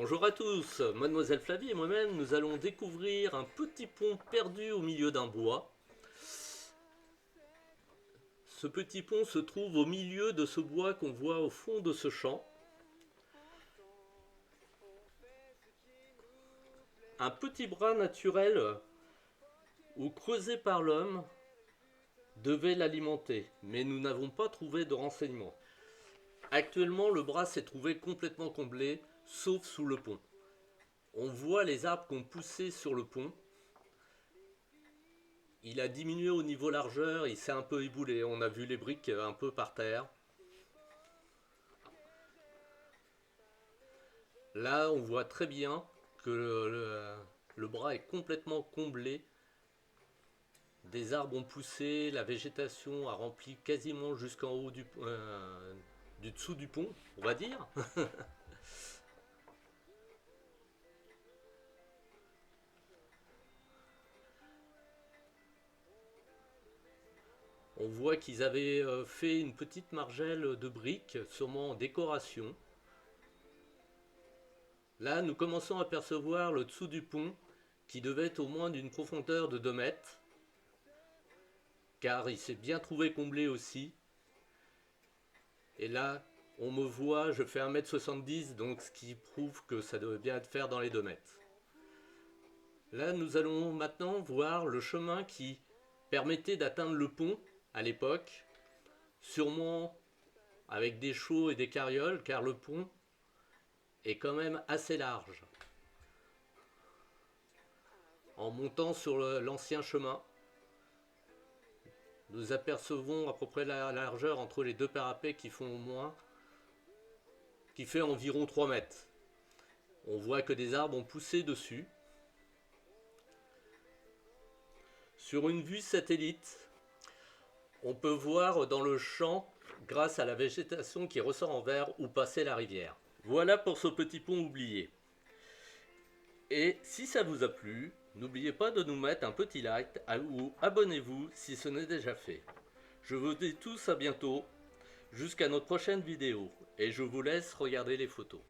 Bonjour à tous, Mademoiselle Flavie et moi-même, nous allons découvrir un petit pont perdu au milieu d'un bois. Ce petit pont se trouve au milieu de ce bois qu'on voit au fond de ce champ. Un petit bras naturel ou creusé par l'homme devait l'alimenter, mais nous n'avons pas trouvé de renseignements. Actuellement, le bras s'est trouvé complètement comblé, sauf sous le pont. On voit les arbres qui ont poussé sur le pont. Il a diminué au niveau largeur, il s'est un peu éboulé. On a vu les briques un peu par terre. Là, on voit très bien que le bras est complètement comblé. Des arbres ont poussé, la végétation a rempli quasiment jusqu'en haut du dessous du pont, on va dire. On voit qu'ils avaient fait une petite margelle de briques, sûrement en décoration. Là, nous commençons à apercevoir le dessous du pont, qui devait être au moins d'une profondeur de 2 mètres, car il s'est bien trouvé comblé aussi. Et là, on me voit, je fais 1,70 m, donc ce qui prouve que ça devait bien être faire dans les 2 mètres. Là, nous allons maintenant voir le chemin qui permettait d'atteindre le pont à l'époque, sûrement avec des chaux et des carrioles, car le pont est quand même assez large. En montant sur l'ancien chemin, nous apercevons à peu près la largeur entre les deux parapets qui fait environ 3 mètres. On voit que des arbres ont poussé dessus. Sur une vue satellite, on peut voir dans le champ, grâce à la végétation qui ressort en vert, où passait la rivière. Voilà pour ce petit pont oublié. Et si ça vous a plu, n'oubliez pas de nous mettre un petit like ou abonnez-vous si ce n'est déjà fait. Je vous dis tous à bientôt, jusqu'à notre prochaine vidéo, et je vous laisse regarder les photos.